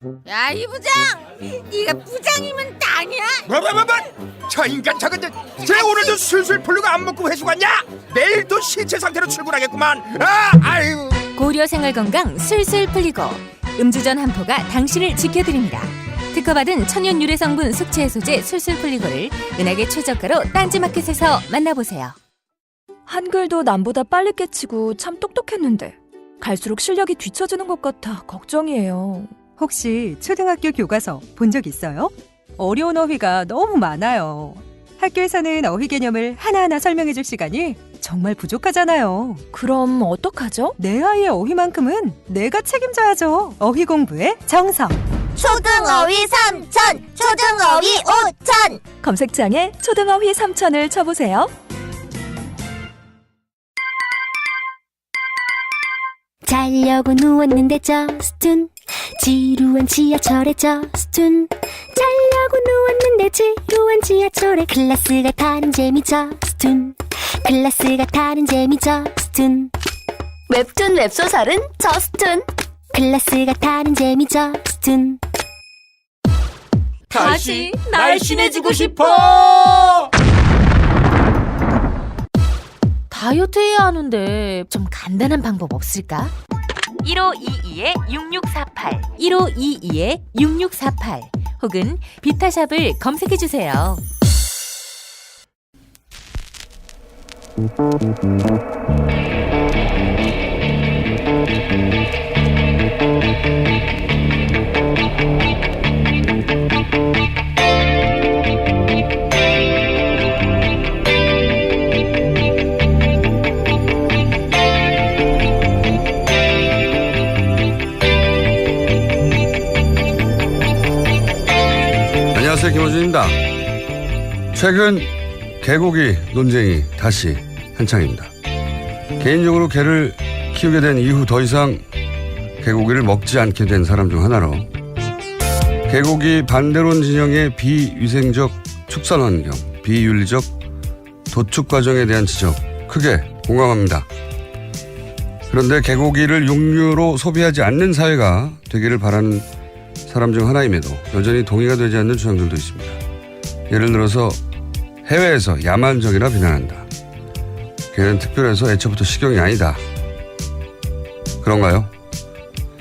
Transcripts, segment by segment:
야, 이 부장! 네가 부장이면 땅이야? 뭐? 저 인간 저것들 쟤 오늘도 술술 풀리고 안 먹고 회수 갔냐? 내일도 신체 상태로 출근하겠구만. 아유. 고려 생활건강 술술 풀리고 음주전 한포가 당신을 지켜드립니다. 특허받은 천연 유래 성분 숙취 해소제 술술 풀리고를 은하계 최저가로 딴지마켓에서 만나보세요. 한글도 남보다 빨리 깨치고 참 똑똑했는데 갈수록 실력이 뒤처지는 것 같아 걱정이에요. 혹시 초등학교 교과서 본 적 있어요? 어려운 어휘가 너무 많아요. 학교에서는 어휘 개념을 하나하나 설명해 줄 시간이 정말 부족하잖아요. 그럼 어떡하죠? 내 아이의 어휘만큼은 내가 책임져야죠. 어휘 공부의 정성. 초등어휘 3000, 초등어휘 5000. 검색창에 초등어휘 3000을 쳐보세요. 자려고 누웠는데 저스툰 지루한 지하철에 저스툰 자려고 누웠는데 지루한 지하철에 클래스가 다른 재미 저스툰 클래스가 다른 재미 저스툰 웹툰 웹소설은 저스툰. 클래스가 다른 재미 저스툰 다시 날씬해지고 싶어. 다이어트 해야 하는데 좀 간단한 방법 없을까? 1522-6648 1522-6648 혹은 비타샵을 검색해주세요. 안녕하세요, 김호준입니다. 최근 개고기 논쟁이 다시 한창입니다. 개인적으로 개를 키우게 된 이후 더 이상 개고기를 먹지 않게 된 사람 중 하나로 개고기 반대론 진영의 비위생적 축산 환경, 비윤리적 도축 과정에 대한 지적 크게 공감합니다. 그런데 개고기를 육류로 소비하지 않는 사회가 되기를 바라는 사람 중 하나임에도 여전히 동의가 되지 않는 주장들도 있습니다. 예를 들어서 해외에서 야만적이라 비난한다. 걔는 특별해서 애초부터 식용이 아니다. 그런가요?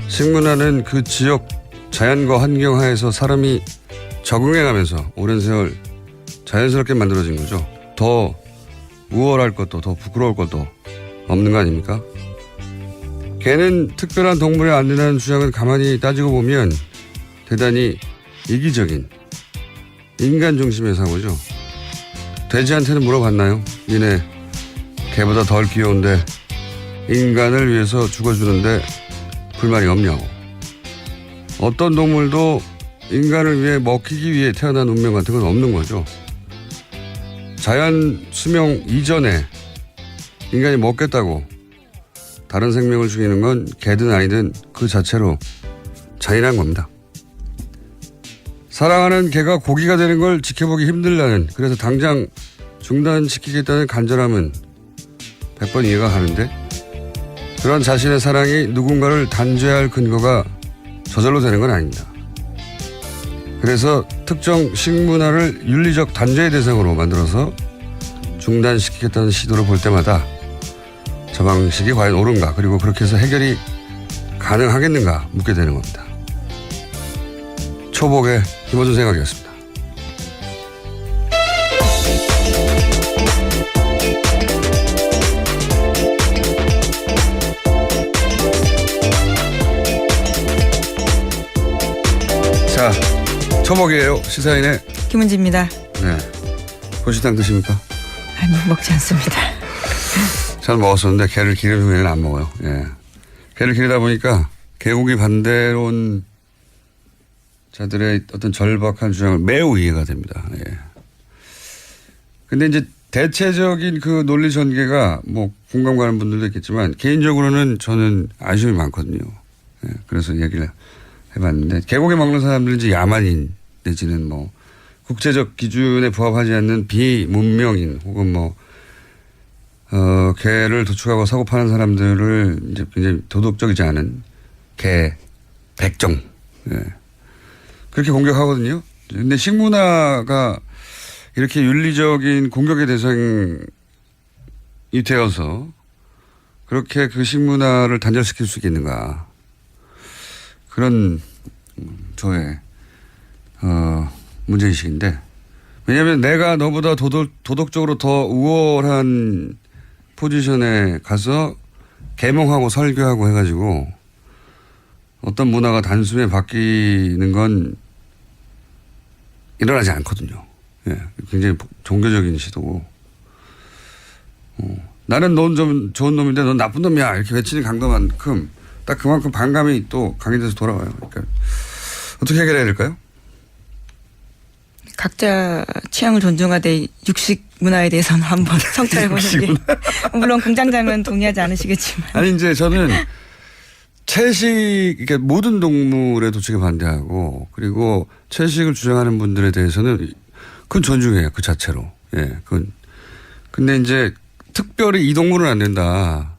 식문화는 그 지역 자연과 환경 하에서 사람이 적응해가면서 오랜 세월 자연스럽게 만들어진 거죠. 더 우월할 것도 더 부끄러울 것도 없는 거 아닙니까? 개는 특별한 동물이 안 된다는 주장은 가만히 따지고 보면 대단히 이기적인 인간 중심의 사고죠. 돼지한테는 물어봤나요? 니네 개보다 덜 귀여운데 인간을 위해서 죽어주는데 불만이 없냐고. 어떤 동물도 인간을 위해 먹히기 위해 태어난 운명 같은 건 없는 거죠. 자연 수명 이전에 인간이 먹겠다고 다른 생명을 죽이는 건 개든 아니든 그 자체로 잔인한 겁니다. 사랑하는 개가 고기가 되는 걸 지켜보기 힘들다는, 그래서 당장 중단시키겠다는 간절함은 100번 이해가 가는데 그런 자신의 사랑이 누군가를 단죄할 근거가 저절로 되는 건 아닙니다. 그래서 특정 식문화를 윤리적 단죄의 대상으로 만들어서 중단시키겠다는 시도를 볼 때마다 저 방식이 과연 옳은가, 그리고 그렇게 해서 해결이 가능하겠는가 묻게 되는 겁니다. 초복의 김호준 생각이었습니다. 자, 초복이에요. 시사인의 김은지입니다. 네. 고시당 드십니까? 아니, 먹지 않습니다. 잘 먹었었는데 개를 기른 후에는 안 먹어요. 예. 개를 기르다 보니까 개고기 반대론 자들의 어떤 절박한 주장을 매우 이해가 됩니다. 예. 근데 이제 대체적인 그 논리 전개가 뭐 공감 가는 분들도 있겠지만 개인적으로는 저는 아쉬움이 많거든요. 예. 그래서 얘기를 해봤는데 개고기 먹는 사람들은 이제 야만인 내지는 뭐 국제적 기준에 부합하지 않는 비문명인 혹은 뭐 개를 도축하고 사고 파는 사람들을 이제 굉장히 도덕적이지 않은 개 백정. 예. 그렇게 공격하거든요. 근데 식문화가 이렇게 윤리적인 공격의 대상이 되어서 그렇게 그 식문화를 단절시킬 수 있겠는가. 그런 저의 문제의식인데, 왜냐하면 내가 너보다 도덕적으로 더 우월한 포지션에 가서 계몽하고 설교하고 해가지고 어떤 문화가 단숨에 바뀌는 건 일어나지 않거든요. 예, 굉장히 종교적인 시도고. 나는 넌 좀 좋은 놈인데 넌 나쁜 놈이야 이렇게 외치는 강도만큼 딱 그만큼 반감이 또 강해져서 돌아와요. 그러니까 어떻게 해결해야 될까요? 각자 취향을 존중하되 육식 문화에 대해서는 한번 성찰해보는 게 물론 공장장은 동의하지 않으시겠지만 아니 이제 저는 채식 그러니까 모든 동물의 도축에 반대하고 그리고 채식을 주장하는 분들에 대해서는 그건 존중해요 그 자체로. 예, 그건 근데 이제 특별히 이 동물은 안 된다.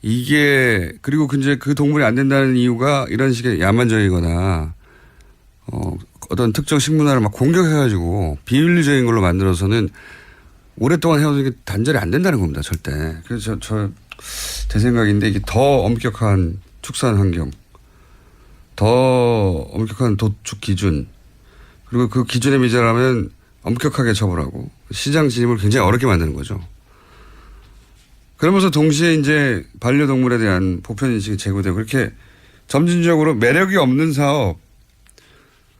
이게 그리고 이제 그 동물이 안 된다는 이유가 이런 식의 야만적이거나 어떤 특정 식문화를 막 공격해가지고 비윤리적인 걸로 만들어서는 오랫동안 해오는 게 단절이 안 된다는 겁니다, 절대. 그래서 제 생각인데 이게 더 엄격한 축산 환경, 더 엄격한 도축 기준, 그리고 그 기준에 미달하면 엄격하게 처벌하고 시장 진입을 굉장히 어렵게 만드는 거죠. 그러면서 동시에 이제 반려동물에 대한 보편인식이 제고되고 그렇게 점진적으로 매력이 없는 사업,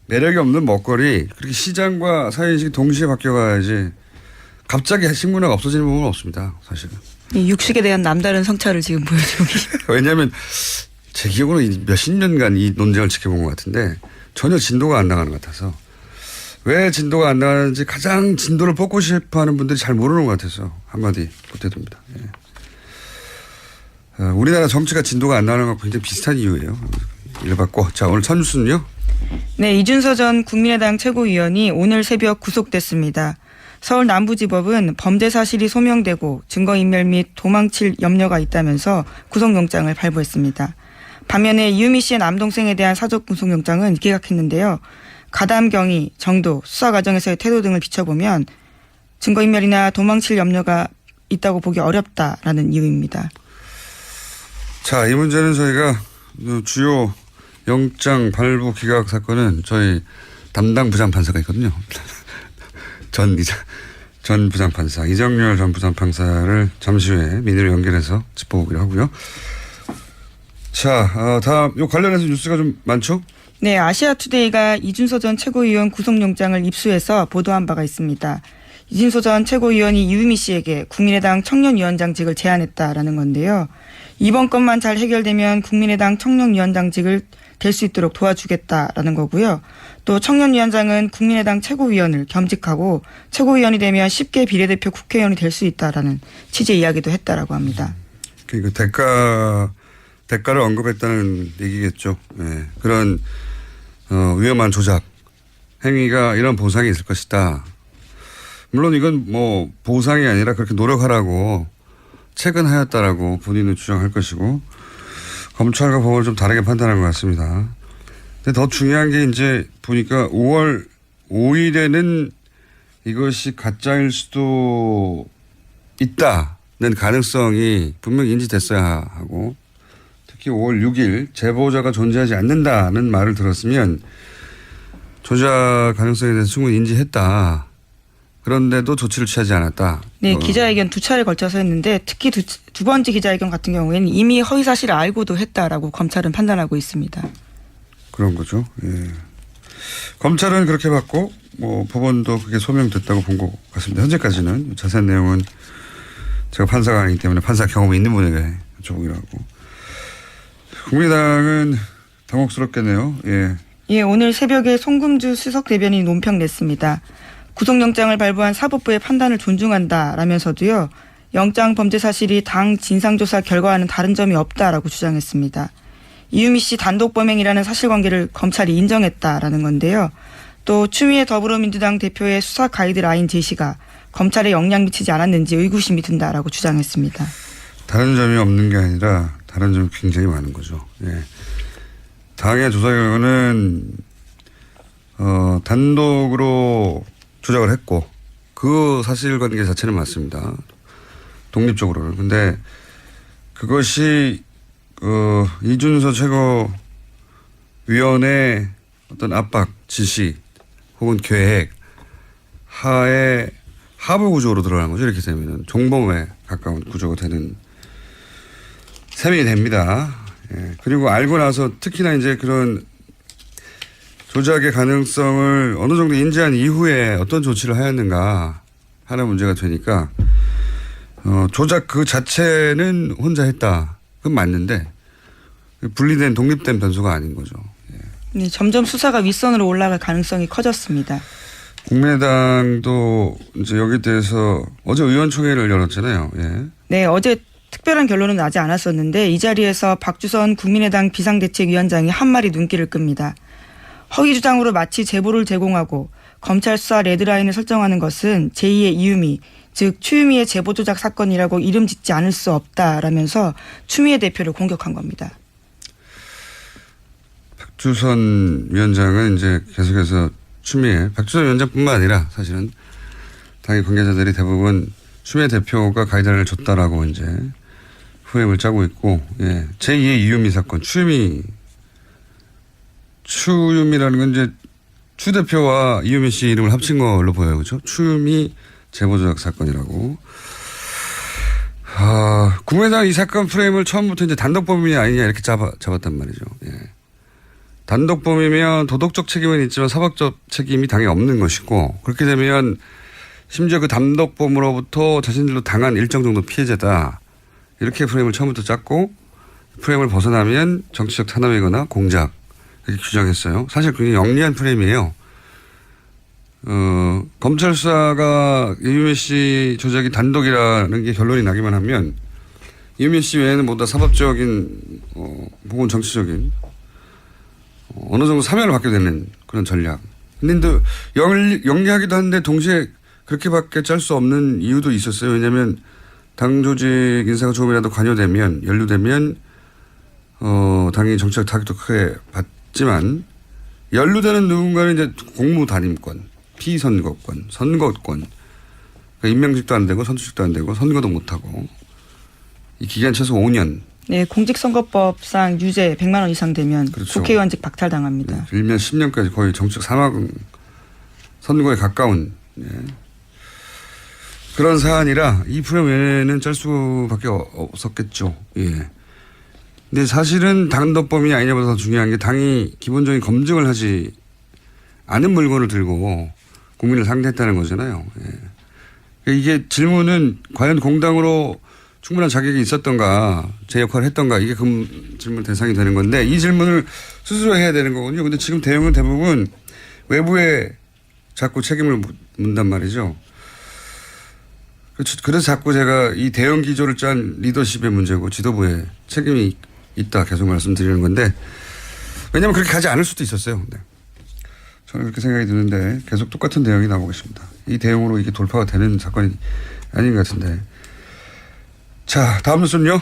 매력이 없는 먹거리, 그렇게 시장과 사회인식이 동시에 바뀌어가야지 갑자기 식문화가 없어지는 부분은 없습니다. 사실은. 이 육식에 대한 남다른 성찰을 지금 보여주고 계십니다. 왜냐하면 제 기억으로는 몇십 년간 이 논쟁을 지켜본 것 같은데 전혀 진도가 안 나가는 것 같아서 왜 진도가 안 나가는지 가장 진도를 뽑고 싶어하는 분들이 잘 모르는 것 같아서 한마디 보태듭니다. 예. 우리나라 정치가 진도가 안 나가는 것과 굉장히 비슷한 이유예요. 읽어봤고 자 오늘 첫 뉴스는요. 네, 이준서 전 국민의당 최고위원이 오늘 새벽 구속됐습니다. 서울 남부지법은 범죄 사실이 소명되고 증거인멸 및 도망칠 염려가 있다면서 구속영장을 발부했습니다. 반면에 이유미 씨의 남동생에 대한 사적 구속영장은 기각했는데요. 가담 경위, 정도, 수사 과정에서의 태도 등을 비춰보면 증거인멸이나 도망칠 염려가 있다고 보기 어렵다라는 이유입니다. 자, 이 문제는 저희가 주요 영장 발부 기각 사건은 저희 담당 부장판사가 있거든요. 전 부장판사 이정열 전 부장판사를 잠시 후에 민의로 연결해서 짚어보기로 하고요. 자, 다음 요 관련해서 뉴스가 좀 많죠? 네, 아시아투데이가 이준서 전 최고위원 구속영장을 입수해서 보도한 바가 있습니다. 이준서 전 최고위원이 이유미 씨에게 국민의당 청년위원장직을 제안했다라는 건데요. 이번 건만 잘 해결되면 국민의당 청년위원장직을 될 수 있도록 도와주겠다라는 거고요. 또 청년위원장은 국민의당 최고위원을 겸직하고 최고위원이 되면 쉽게 비례대표 국회의원이 될 수 있다라는 취지의 이야기도 했다라고 합니다. 그 대가를 언급했다는 얘기겠죠. 네. 그런 위험한 조작 행위가 이런 보상이 있을 것이다. 물론 이건 뭐 보상이 아니라 그렇게 노력하라고 체근하였다라고 본인은 주장할 것이고 검찰과 법원을 좀 다르게 판단한 것 같습니다. 근데 더 중요한 게 이제 보니까 5월 5일에는 이것이 가짜일 수도 있다는 가능성이 분명히 인지됐어야 하고 특히 5월 6일 제보자가 존재하지 않는다는 말을 들었으면 조작 가능성에 대해서 충분히 인지했다. 그런데도 조치를 취하지 않았다. 네, 기자회견 2차례 걸쳐서 했는데 특히 두 번째 기자회견 같은 경우에는 이미 허위 사실을 알고도 했다라고 검찰은 판단하고 있습니다. 그런 거죠. 예. 검찰은 그렇게 봤고 뭐 법원도 그게 소명됐다고 본 것 같습니다. 현재까지는 자세한 내용은 제가 판사가 아니기 때문에 판사 경험이 있는 분에게 여쭤보기로 하고. 국민의당은 당혹스럽겠네요. 예. 예, 오늘 새벽에 송금주 수석 대변인이 논평 냈습니다. 구속영장을 발부한 사법부의 판단을 존중한다라면서도요. 영장 범죄 사실이 당 진상조사 결과와는 다른 점이 없다라고 주장했습니다. 이유미 씨 단독 범행이라는 사실관계를 검찰이 인정했다라는 건데요. 또 추미애 더불어민주당 대표의 수사 가이드라인 제시가 검찰에 영향 미치지 않았는지 의구심이 든다라고 주장했습니다. 다른 점이 없는 게 아니라 다른 점이 굉장히 많은 거죠. 예. 당의 조사 결과는 단독으로 조작을 했고 그 사실관계 자체는 맞습니다. 독립적으로는. 근데 그것이 이준서 최고위원의 어떤 압박, 지시 혹은 계획 하에 하부 구조로 드러나는 거죠. 이렇게 되면은 종범에 가까운 구조가 되는 셈이 됩니다. 예. 그리고 알고 나서 특히나 이제 그런 조작의 가능성을 어느 정도 인지한 이후에 어떤 조치를 하였는가 하는 문제가 되니까 조작 그 자체는 혼자 했다. 그건 맞는데 분리된 독립된 변수가 아닌 거죠. 예. 네, 점점 수사가 윗선으로 올라갈 가능성이 커졌습니다. 국민의당도 이제 여기에 대해서 어제 의원총회를 열었잖아요. 예. 네, 어제 특별한 결론은 나지 않았었는데 이 자리에서 박주선 국민의당 비상대책위원장이 한 말이 눈길을 끕니다. 허위 주장으로 마치 제보를 제공하고 검찰 수사 레드라인을 설정하는 것은 제2의 이유미, 즉 추미애 제보 조작 사건이라고 이름 짓지 않을 수 없다라면서 추미애 대표를 공격한 겁니다. 박주선 위원장은 이제 계속해서 박주선 위원장뿐만 아니라 사실은 당의 관계자들이 대부분 추미애 대표가 가이드라인을 줬다라고 이제 후임을 짜고 있고, 예. 제2의 이유미 사건, 추유미라는 건 이제 추 대표와 이유미 씨 이름을 합친 걸로 보여요. 그렇죠? 추유미 제보조작 사건이라고. 국민의당 이 사건 프레임을 처음부터 이제 단독범인이 아니냐 이렇게 잡았단 말이죠. 예. 단독범이면 도덕적 책임은 있지만 사법적 책임이 당연히 없는 것이고 그렇게 되면 심지어 그 단독범으로부터 자신들도 당한 일정 정도 피해자다. 이렇게 프레임을 처음부터 짰고 프레임을 벗어나면 정치적 탄압이거나 공작 이렇게 규정했어요. 사실 굉장히 영리한 프레임이에요. 검찰 수사가 이유미 씨 조작이 단독이라는 게 결론이 나기만 하면 이유미 씨 외에는 모두 다 사법적인 혹은 정치적인 어느 정도 사면을 받게 되는 그런 전략. 근데 영리하기도 한데 동시에 그렇게밖에 짤 수 없는 이유도 있었어요. 왜냐하면 당 조직 인사가 조금이라도 관여되면 연루되면 당연히 정치적 타격도 크게 받지만 연루되는 누군가는 이제 공무단임권, 피선거권, 선거권, 그러니까 임명직도 안 되고 선출직도 안 되고 선거도 못 하고 이 기간 최소 5년. 네, 공직선거법상 유죄 100만 원 이상 되면 그렇죠. 국회의원직 박탈당합니다. 네, 일면 10년까지 거의 정치적 사망 선거에 가까운 그런 사안이라 이 프레임 외에는 짤 수밖에 없었겠죠. 예. 근데 사실은 단독범이 아니냐보다 더 중요한 게 당이 기본적인 검증을 하지 않은 물건을 들고 국민을 상대했다는 거잖아요. 예. 이게 질문은 과연 공당으로 충분한 자격이 있었던가 제 역할을 했던가 이게 그 질문 대상이 되는 건데 이 질문을 스스로 해야 되는 거거든요. 근데 지금 대응은 대부분 외부에 자꾸 책임을 묻단 말이죠. 그래서 자꾸 제가 이 대응 기조를 짠 리더십의 문제고 지도부의 책임이 있다 계속 말씀드리는 건데 왜냐하면 그렇게 가지 않을 수도 있었어요. 네. 저는 그렇게 생각이 드는데 계속 똑같은 대응이 나오고 있습니다. 이 대응으로 이게 돌파가 되는 사건이 아닌 것 같은데. 자, 다음 뉴스는요.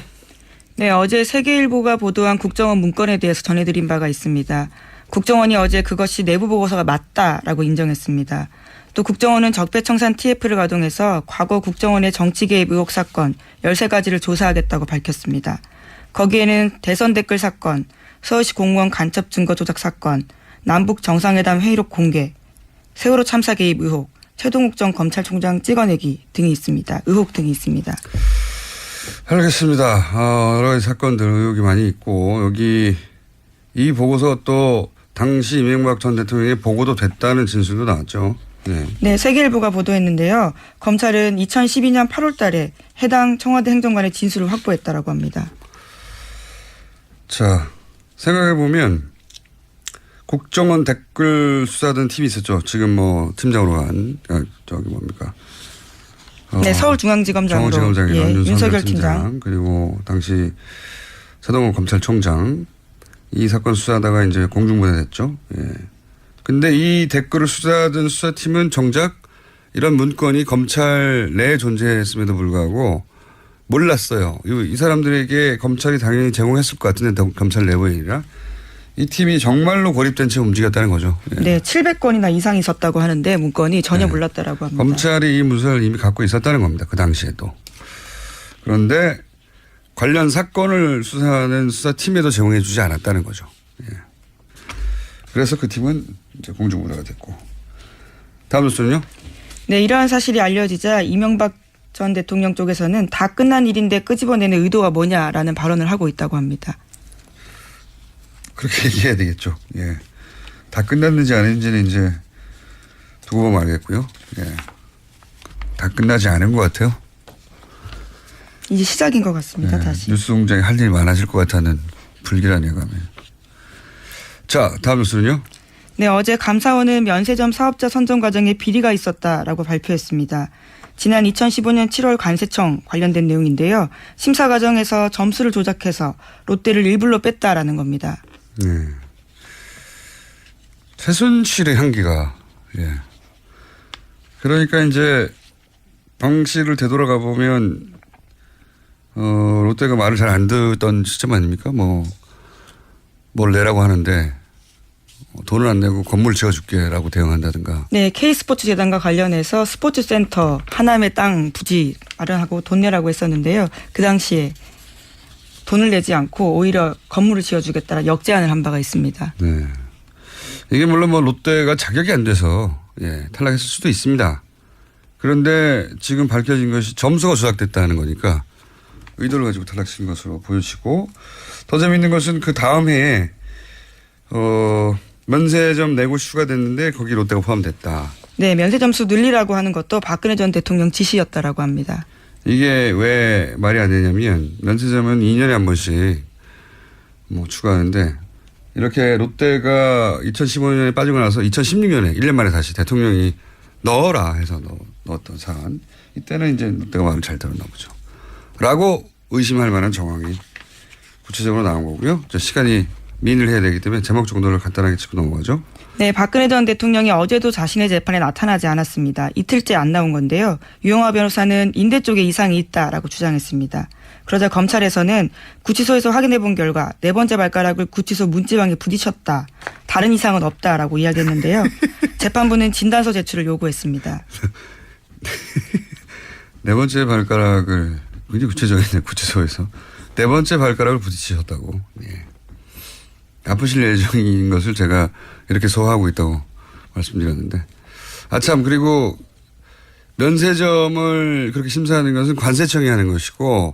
네, 어제 세계일보가 보도한 국정원 문건에 대해서 전해드린 바가 있습니다. 국정원이 어제 그것이 내부 보고서가 맞다라고 인정했습니다. 또 국정원은 적폐청산 TF를 가동해서 과거 국정원의 정치 개입 의혹 사건 13가지를 조사하겠다고 밝혔습니다. 거기에는 대선 댓글 사건, 서울시 공무원 간첩 증거 조작 사건, 남북 정상회담 회의록 공개, 세월호 참사 개입 의혹, 최동욱 전 검찰총장 찍어내기 등이 있습니다. 의혹 등이 있습니다. 알겠습니다. 여러 가지 사건들 의혹이 많이 있고 여기 이 보고서 또 당시 이명박 전 대통령의 보고도 됐다는 진술도 나왔죠. 네. 네, 세계일보가 보도했는데요. 검찰은 2012년 8월 달에 해당 청와대 행정관의 진술을 확보했다라고 합니다. 자, 생각해보면 국정원 댓글 수사하던 팀이 있었죠. 지금 뭐 팀장으로 간 저기 뭡니까. 네, 서울중앙지검장으로 서울지검장이던 윤석열 팀장. 그리고 당시 최동욱 검찰총장 이 사건 수사하다가 이제 공중분해됐죠. 예. 근데 이 댓글을 수사하던 수사팀은 정작 이런 문건이 검찰 내에 존재했음에도 불구하고 몰랐어요. 이 사람들에게 검찰이 당연히 제공했을 것 같은데 검찰 내부인이라 이 팀이 정말로 고립된 채 움직였다는 거죠. 예. 네, 700건이나 이상 있었다고 하는데 문건이 전혀 몰랐다라고 합니다. 검찰이 이 문서를 이미 갖고 있었다는 겁니다. 그 당시에도. 그런데 관련 사건을 수사하는 수사팀에도 제공해 주지 않았다는 거죠. 예. 그래서 그 팀은 이제 공중부라가 됐고. 다음 뉴스는요? 네, 이러한 사실이 알려지자 이명박 전 대통령 쪽에서는 다 끝난 일인데 끄집어내는 의도가 뭐냐라는 발언을 하고 있다고 합니다. 그렇게 얘기해야 되겠죠. 예. 다 끝났는지 아닌지는 이제 두고 보면 알겠고요. 예. 다 끝나지 않은 것 같아요. 이제 시작인 것 같습니다. 예. 다시. 뉴스 공장에 할 일이 많아질 것 같다는 불길한 예감이. 자, 다음 뉴스는요? 네, 어제 감사원은 면세점 사업자 선정 과정에 비리가 있었다라고 발표했습니다. 지난 2015년 7월 관세청 관련된 내용인데요. 심사 과정에서 점수를 조작해서 롯데를 일불로 뺐다라는 겁니다. 네. 최순실의 향기가, 예. 그러니까 이제 방식을 되돌아가 보면, 롯데가 말을 잘 안 듣던 시점 아닙니까? 뭘 내라고 하는데, 돈을 안 내고 건물 지어줄게라고 대응한다든가. 네, K스포츠 재단과 관련해서 스포츠센터 하남의 땅 부지 마련하고 돈 내라고 했었는데요. 그 당시에 돈을 내지 않고 오히려 건물을 지어주겠다라 역제안을 한 바가 있습니다. 네. 이게 물론 롯데가 자격이 안 돼서 탈락했을 수도 있습니다. 그런데 지금 밝혀진 것이 점수가 조작됐다는 거니까 의도를 가지고 탈락시킨 것으로 보여지고, 더 재미있는 것은 그 다음 해에 면세점 내고슈가 됐는데 거기 롯데가 포함됐다. 네, 면세 점수 늘리라고 하는 것도 박근혜 전 대통령 지시였다라고 합니다. 이게 왜 말이 안 되냐면 면세점은 2년에 한 번씩 추가하는데, 이렇게 롯데가 2015년에 빠지고 나서 2016년에 1년 만에 다시 대통령이 넣어라 해서 넣었던 사안. 이때는 이제 롯데가 마음을 잘 들었나 보죠. 라고 의심할 만한 정황이 구체적으로 나온 거고요. 시간이 민을 해야 되기 때문에 제목 정도를 간단하게 짚고 넘어가죠. 네, 박근혜 전 대통령이 어제도 자신의 재판에 나타나지 않았습니다. 이틀째 안 나온 건데요. 유영하 변호사는 인대 쪽에 이상이 있다라고 주장했습니다. 그러자 검찰에서는 구치소에서 확인해 본 결과 4번째 발가락을 구치소 문지방에 부딪혔다. 다른 이상은 없다라고 이야기했는데요. 재판부는 진단서 제출을 요구했습니다. 4번째 발가락을, 굉장히 구체적이네, 구치소에서. 4번째 발가락을 부딪히셨다고. 예. 아프실 예정인 것을 제가 이렇게 소화하고 있다고 말씀드렸는데. 참, 그리고 면세점을 그렇게 심사하는 것은 관세청이 하는 것이고,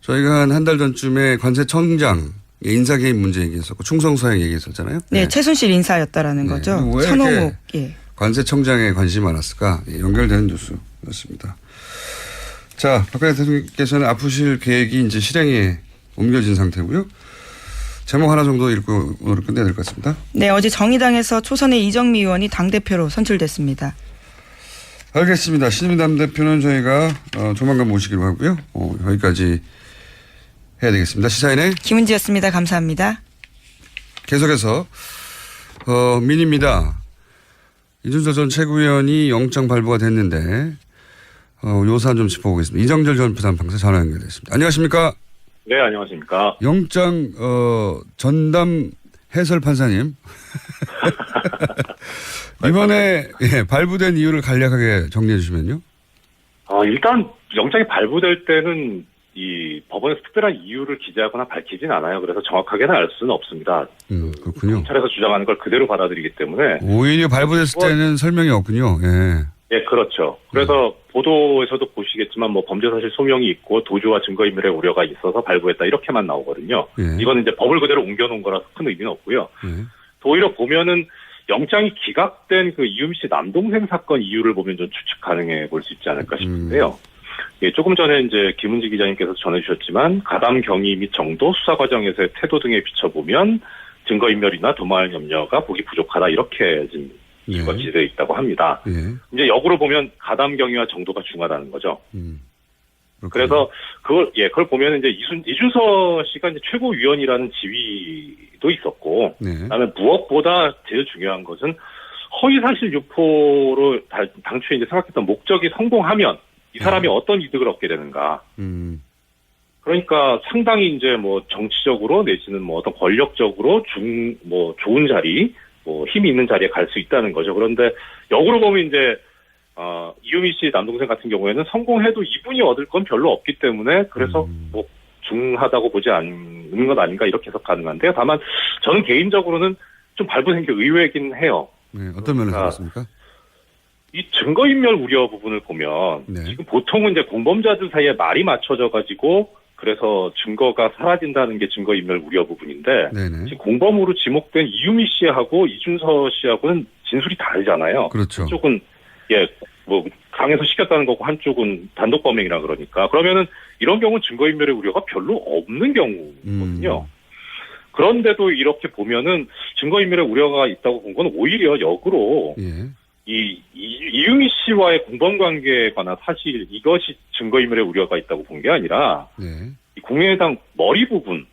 저희가 한 달 전쯤에 관세청장 인사 개입 문제 얘기했었고, 충성서행 얘기했었잖아요. 네, 최순실 인사였다라는 거죠. 왜 천호목. 이렇게 관세청장에 관심이 많았을까? 연결되는 뉴스였습니다. 자, 박근혜 대통령께서는 아프실 계획이 이제 실행에 옮겨진 상태고요. 제목 하나 정도 읽고 오늘 끝내야 될 것 같습니다. 네, 어제 정의당에서 초선의 이정미 의원이 당대표로 선출됐습니다. 알겠습니다. 신임남 대표는 저희가 조만간 모시기로 하고요. 여기까지 해야 되겠습니다. 시사인의 김은지였습니다. 감사합니다. 계속해서 민입니다. 이준석 전 최고위원이 영장 발부가 됐는데 요 사안 좀 짚어보겠습니다. 이정철 전 부산판사 전화 연결됐습니다. 안녕하십니까? 네, 안녕하십니까. 영장 전담 해설 판사님. 이번에 발부된 이유를 간략하게 정리해 주시면요. 일단 영장이 발부될 때는 이 법원에서 특별한 이유를 기재하거나 밝히진 않아요. 그래서 정확하게는 알 수는 없습니다. 그렇군요. 검찰에서 주장하는 걸 그대로 받아들이기 때문에. 오히려 발부됐을 때는 설명이 없군요. 예. 예, 그렇죠. 그래서 보도에서도 보시겠지만 범죄 사실 소명이 있고 도주와 증거인멸의 우려가 있어서 발부했다 이렇게만 나오거든요. 예. 이거는 이제 법을 그대로 옮겨놓은 거라서 큰 의미는 없고요. 예. 오히려 보면은 영장이 기각된 그 이유미 씨 남동생 사건 이유를 보면 좀 추측 가능해 볼 수 있지 않을까 싶은데요. 예, 조금 전에 이제 김은지 기자님께서 전해주셨지만 가담 경위 및 정도 수사 과정에서의 태도 등에 비춰보면 증거인멸이나 도망할 염려가 보기 부족하다 이렇게 지금 이유가 기재되어 있다고 합니다. 이제 역으로 보면 가담 경위와 정도가 중하다는 거죠. 그래서 그걸 보면 이제 이준서 씨가 이제 최고위원이라는 지위도 있었고, 그다음에 무엇보다 제일 중요한 것은 허위사실 유포로 당초에 이제 생각했던 목적이 성공하면 이 사람이 어떤 이득을 얻게 되는가. 그러니까 상당히 이제 뭐 정치적으로 내지는 뭐 어떤 권력적으로 좋은 자리, 뭐 힘이 있는 자리에 갈 수 있다는 거죠. 그런데 역으로 보면 이제 이유미 씨 남동생 같은 경우에는 성공해도 이분이 얻을 건 별로 없기 때문에 그래서 뭐 중하다고 보지 않는 것 아닌가 이렇게 해석 가능한데요. 다만 저는 개인적으로는 좀 발부된 게 의외이긴 해요. 네, 어떤 면에서 그렇습니까? 이 증거인멸 우려 부분을 보면 네. 지금 보통은 이제 공범자들 사이에 말이 맞춰져 가지고 그래서 증거가 사라진다는 게 증거인멸 우려 부분인데 네네. 지금 공범으로 지목된 이유미 씨하고 이준서 씨하고는 진술이 다르잖아요. 그렇죠. 한쪽은 뭐 강에서 시켰다는 거고 한쪽은 단독 범행이라 그러니까 그러면은 이런 경우는 증거인멸의 우려가 별로 없는 경우거든요. 그런데도 이렇게 보면은 증거인멸의 우려가 있다고 본 건 오히려 역으로 예. 이유미 씨와의 공범관계에 관한 사실 이것이 증거인멸의 우려가 있다고 본 게 아니라 네. 이 국민의당 머리 부분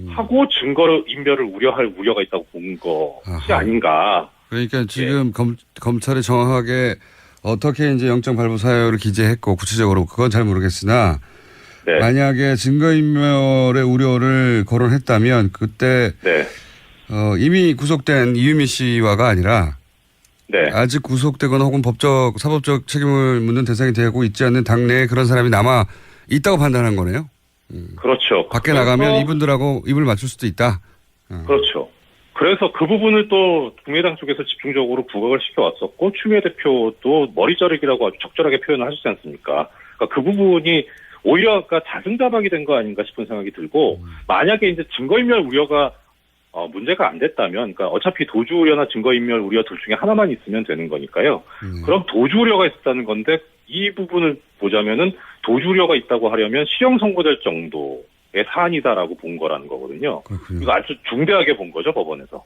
하고 증거인멸을 우려할 우려가 있다고 본 것이 아닌가. 그러니까 지금 검찰이 정확하게 어떻게 이제 영장 발부 사유를 기재했고 구체적으로 그건 잘 모르겠으나 네. 만약에 증거인멸의 우려를 거론했다면 그때 네. 이미 구속된 이유미 씨와가 아니라 네. 아직 구속되거나 혹은 사법적 책임을 묻는 대상이 되고 있지 않는 당내에 그런 사람이 남아 있다고 판단한 거네요. 그렇죠. 밖에 나가면 이분들하고 입을 맞출 수도 있다. 그렇죠. 그래서 그 부분을 또 국민의당 쪽에서 집중적으로 부각을 시켜왔었고 추미애 대표도 머리 자르기라고 아주 적절하게 표현을 하시지 않습니까? 그러니까 그 부분이 오히려 자승자박이 된 거 아닌가 싶은 생각이 들고 만약에 이제 증거인멸 우려가 문제가 안 됐다면, 그러니까 어차피 도주 우려나 증거인멸 우려 둘 중에 하나만 있으면 되는 거니까요. 그럼 도주 우려가 있었다는 건데 이 부분을 보자면은 도주 우려가 있다고 하려면 실형 선고될 정도의 사안이다라고 본 거라는 거거든요. 그렇군요. 이거 아주 중대하게 본 거죠 법원에서.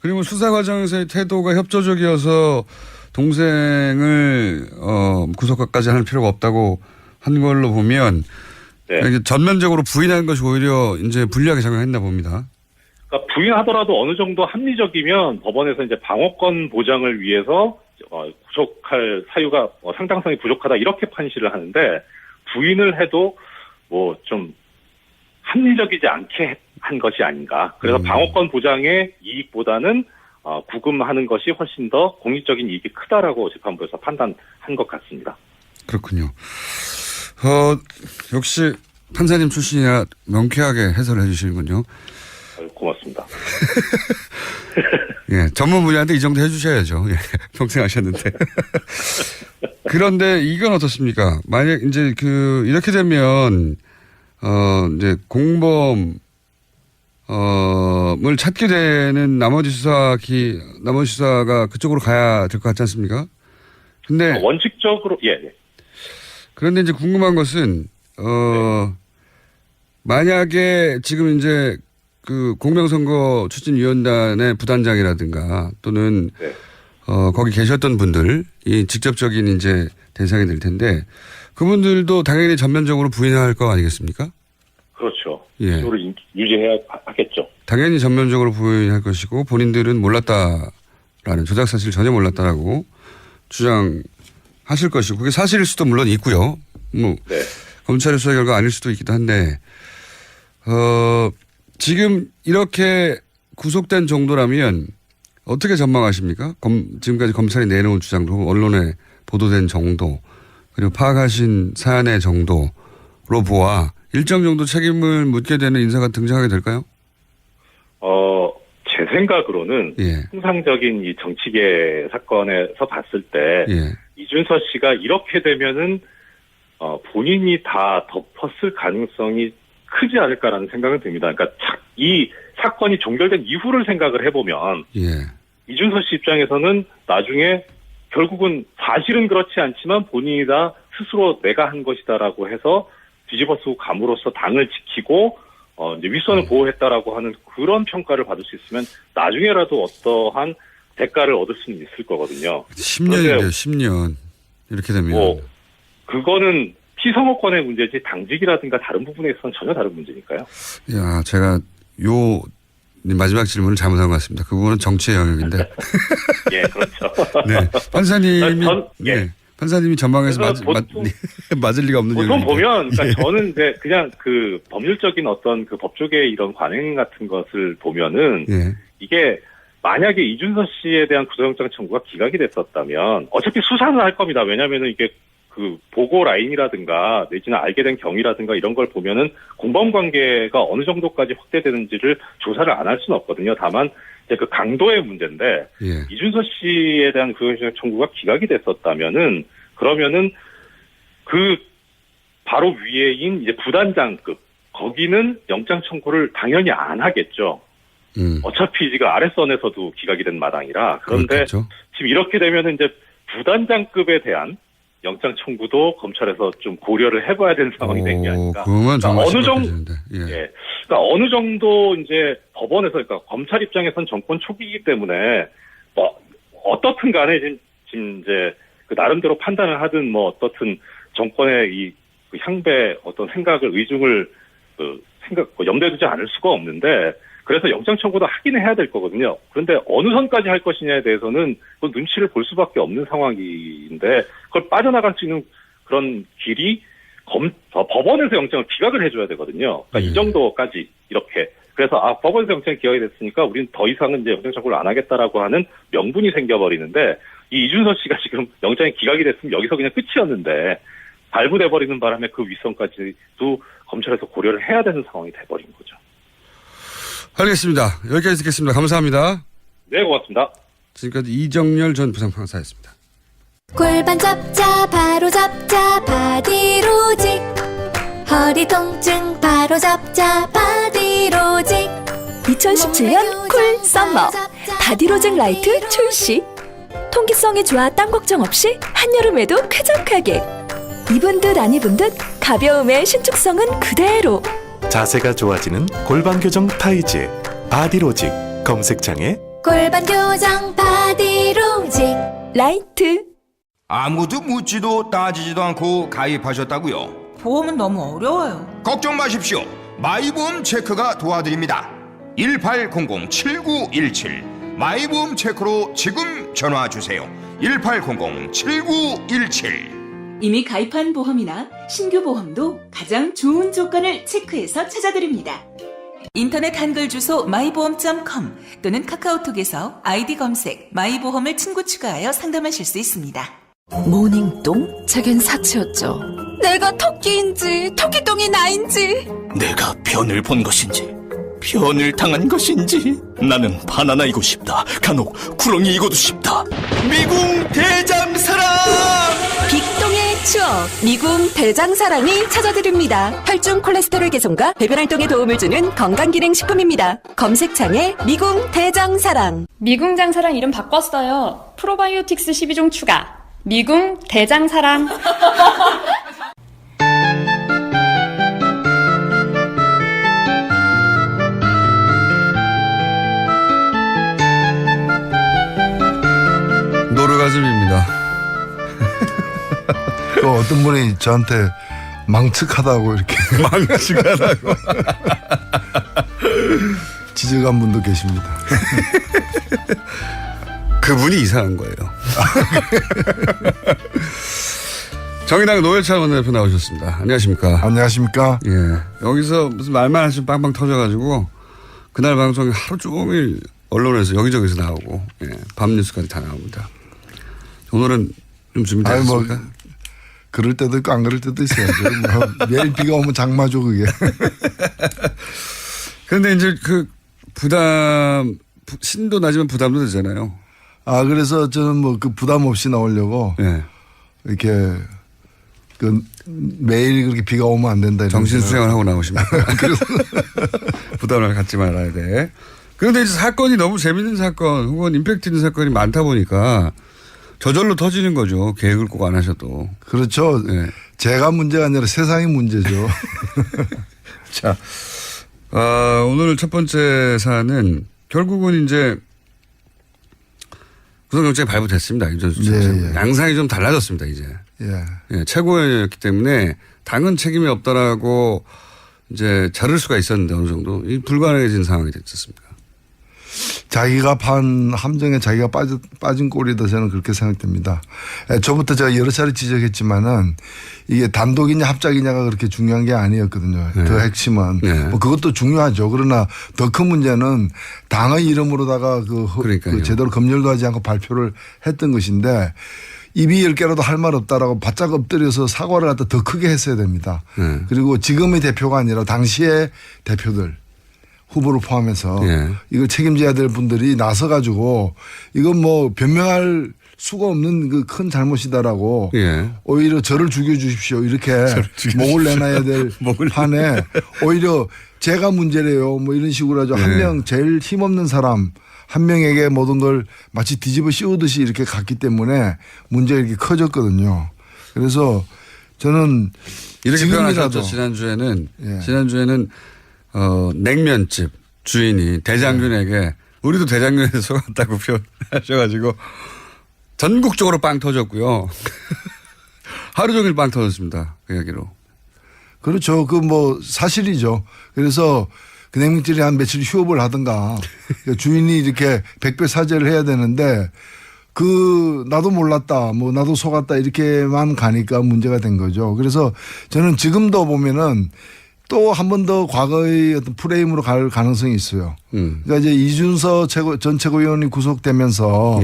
그리고 수사 과정에서의 태도가 협조적이어서 동생을 구속까지 할 필요가 없다고 한 걸로 보면 네. 전면적으로 부인하는 것이 오히려 이제 불리하게 작용했나 봅니다. 그러니까 부인하더라도 어느 정도 합리적이면 법원에서 이제 방어권 보장을 위해서 구속할 사유가 상당성이 부족하다 이렇게 판시를 하는데 부인을 해도 뭐 좀 합리적이지 않게 한 것이 아닌가. 그래서 방어권 보장의 이익보다는 구금하는 것이 훨씬 더 공익적인 이익이 크다라고 재판부에서 판단한 것 같습니다. 그렇군요. 역시 판사님 출신이라 명쾌하게 해설을 해주시는군요. 고맙습니다. 예, 전문 분야인데 이 정도 해주셔야죠. 예, 평생 하셨는데. 그런데 이건 어떻습니까? 만약 이제 이렇게 되면 이제 공범을 찾게 되는 나머지 수사가 그쪽으로 가야 될 것 같지 않습니까? 근데 원칙적으로 예. 그런데 이제 궁금한 것은 만약에 지금 이제 공명선거 추진위원단의 부단장이라든가 또는 거기 계셨던 분들이 직접적인 이제 대상이 될 텐데 그분들도 당연히 전면적으로 부인할 거 아니겠습니까? 그렇죠. 예. 그걸 유지해야 하겠죠. 당연히 전면적으로 부인할 것이고 본인들은 몰랐다라는 조작 사실 전혀 몰랐다라고 주장하실 것이고 그게 사실일 수도 물론 있고요. 뭐 네. 검찰의 수사 결과 아닐 수도 있기도 한데 지금 이렇게 구속된 정도라면 어떻게 전망하십니까? 지금까지 검찰이 내놓은 주장도 언론에 보도된 정도 그리고 파악하신 사안의 정도로 보아 일정 정도 책임을 묻게 되는 인사가 등장하게 될까요? 제 생각으로는 통상적인 이 정치계 사건에서 봤을 때 이준서 씨가 이렇게 되면은 본인이 다 덮었을 가능성이 크지 않을까라는 생각은 듭니다. 그러니까 이 사건이 종결된 이후를 생각을 해보면 이준서 씨 입장에서는 나중에 결국은 사실은 그렇지 않지만 본인이 다 스스로 내가 한 것이다라고 해서 뒤집어 쓰고 감으로써 당을 지키고 이제 윗선을 보호했다라고 하는 그런 평가를 받을 수 있으면 나중에라도 어떠한 대가를 얻을 수는 있을 거거든요. 10년인데요, 10년. 이렇게 되면. 그거는 피선거권의 문제지 당직이라든가 다른 부분에 있어서는 전혀 다른 문제니까요. 야, 제가 마지막 질문을 잘못한 것 같습니다. 그 부분은 정치의 영역인데. 예, 그렇죠. 네. 판사님이 판사님이 전망해서 맞을 리가 없는 보통 얘기인데. 보면, 그러니까 예. 저는 이제 그냥 그 법률적인 어떤 그 법조계의 이런 관행 같은 것을 보면은 예. 이게 만약에 이준서 씨에 대한 구속영장 청구가 기각이 됐었다면 어차피 수사는 할 겁니다. 왜냐면은 이게 그 보고 라인이라든가 내지는 알게 된 경위라든가 이런 걸 보면은 공범 관계가 어느 정도까지 확대되는지를 조사를 안 할 수는 없거든요. 다만 이제 그 강도의 문제인데 예. 이준서 씨에 대한 구속영장 청구가 기각이 됐었다면은 그러면은 그 바로 위에인 이제 부단장급 거기는 영장 청구를 당연히 안 하겠죠. 어차피 지금 아랫선에서도 기각이 된 마당이라. 그런데 그렇겠죠. 지금 이렇게 되면은 이제 부단장급에 대한 영장 청구도 검찰에서 좀 고려를 해봐야 되는 상황이 된 게 아닌가. 그러면 정말 어느 정도, 심각해지는데. 예. 예. 그러니까 어느 정도 이제 법원에서, 그러니까 검찰 입장에선 정권 초기이기 때문에 뭐 어떻든 간에 지금 이제 그 나름대로 판단을 하든 뭐 어떻든 정권의 이 그 향배 어떤 생각을 의중을 염두에 두지 않을 수가 없는데. 그래서 영장 청구도 하긴 해야 될 거거든요. 그런데 어느 선까지 할 것이냐에 대해서는 그 눈치를 볼 수밖에 없는 상황인데 그걸 빠져나갈 수 있는 그런 길이 법원에서 영장을 기각을 해줘야 되거든요. 그러니까 이 정도까지 이렇게. 그래서 법원에서 영장이 기각이 됐으니까 우리는 더 이상은 이제 영장 청구를 안 하겠다라고 하는 명분이 생겨버리는데 이 이준서 씨가 지금 영장이 기각이 됐으면 여기서 그냥 끝이었는데 발부돼버리는 바람에 그 윗선까지도 검찰에서 고려를 해야 되는 상황이 돼버린 거죠. 알겠습니다. 여기까지 듣겠습니다. 감사합니다. 네, 고맙습니다. 지금까지 이정열 전 부장판사였습니다. 골반 잡자 바로 잡자 바디로직 허리 통증 바로 잡자 바디로직 2017년 쿨 썸머 바디로직 라이트 출시. 통기성이 좋아 땀 걱정 없이 한여름에도 쾌적하게. 입은 듯 안 입은 듯 가벼움의 신축성은 그대로. 자세가 좋아지는 골반 교정 타이즈 바디로직 검색창에 골반 교정 바디로직 라이트. 아무도 묻지도 따지지도 않고 가입하셨다고요? 보험은 너무 어려워요. 걱정 마십시오. 마이보험 체크가 도와드립니다. 1800-7917 마이보험 체크로 지금 전화 주세요. 1800-7917. 이미 가입한 보험이나 신규 보험도 가장 좋은 조건을 체크해서 찾아드립니다. 인터넷 한글 주소 마이보험.com 또는 카카오톡에서 아이디 검색 마이보험을 친구 추가하여 상담하실 수 있습니다. 모닝똥? 제겐 사치였죠. 내가 토끼인지 토끼똥이 나인지. 내가 변을 본 것인지 변을 당한 것인지 나는 바나나이고 싶다. 간혹 구렁이이고도 싶다. 미궁 대장사랑 빅똥의 추억 미궁 대장사랑이 찾아드립니다. 혈중 콜레스테롤 개선과 배변 활동에 도움을 주는 건강기능식품입니다. 검색창에 미궁 대장사랑. 미궁 장사랑 이름 바꿨어요. 프로바이오틱스 12종 추가. 미궁 대장사랑. 노르가즘입니다. 또 어떤 분이 저한테 망측하다고 이렇게 망측하다고 지적한 분도 계십니다. 그분이 이상한 거예요. 정의당 노회찬 원내대표 나오셨습니다. 안녕하십니까? 안녕하십니까? 예. 여기서 무슨 말만 하시면 빵빵 터져가지고 그날 방송이 하루 종일 언론에서 여기저기서 나오고 예. 밤 뉴스까지 다 나옵니다. 오늘은 좀 준비되셨습니까? 뭐 그럴 때도 있고 안 그럴 때도 있어야죠. 뭐 매일 비가 오면 장마죠 그게. 그런데 이제 그 부담 신도 나지만 부담도 되잖아요. 그래서 저는 뭐 그 부담 없이 나오려고 이렇게 그 매일 그렇게 비가 오면 안 된다. 정신 수양을 하고 나오십니다. 그래서 부담을 갖지 말아야 돼. 그런데 이제 사건이 너무 재밌는 사건 혹은 임팩트 있는 사건이 많다 보니까 저절로 터지는 거죠. 계획을 꼭 안 하셔도. 그렇죠. 네. 제가 문제가 아니라 세상이 문제죠. 자, 오늘 첫 번째 사안은 결국은 이제 구속영장이 발부됐습니다. 예. 양상이 좀 달라졌습니다. 이제. 예, 최고위원이었기 때문에 당은 책임이 없다라고 이제 자를 수가 있었는데 어느 정도 불가능해진 상황이 됐었습니다. 자기가 판 함정에 자기가 빠진 꼴이다 저는 그렇게 생각됩니다. 저부터 제가 여러 차례 지적했지만은 이게 단독이냐 합작이냐가 그렇게 중요한 게 아니었거든요. 네. 더 핵심은 뭐 그것도 중요하죠. 그러나 더 큰 문제는 당의 이름으로다가 그 제대로 검열도 하지 않고 발표를 했던 것인데 입이 10개라도 할 말 없다라고 바짝 엎드려서 사과를 갖다 더 크게 했어야 됩니다. 그리고 지금의 대표가 아니라 당시의 대표들 후보를 포함해서 이걸 책임져야 될 분들이 나서 가지고 이건 뭐 변명할 수가 없는 그 큰 잘못이다라고 오히려 저를 죽여주십시오 이렇게 목을 내놔야 될 판에 오히려 제가 문제래요 뭐 이런 식으로 하죠. 한 명 제일 힘없는 사람 한 명에게 모든 걸 마치 뒤집어 씌우듯이 이렇게 갔기 때문에 문제가 이렇게 커졌거든요. 그래서 저는 이렇게 표현하셨죠. 지난주에는 냉면집 주인이 대장균에게 우리도 대장균에 속았다고 표현하셔가지고 전국적으로 빵 터졌고요. 하루 종일 빵 터졌습니다. 그 이야기로. 그렇죠. 그 뭐 사실이죠. 그래서 그 냉면집이 한 며칠 휴업을 하든가 주인이 이렇게 백배 사죄를 해야 되는데 나도 몰랐다 뭐 나도 속았다 이렇게만 가니까 문제가 된 거죠. 그래서 저는 지금도 보면은 또 한 번 더 과거의 어떤 프레임으로 갈 가능성이 있어요. 그러니까 이제 이준서 전 최고위원이 구속되면서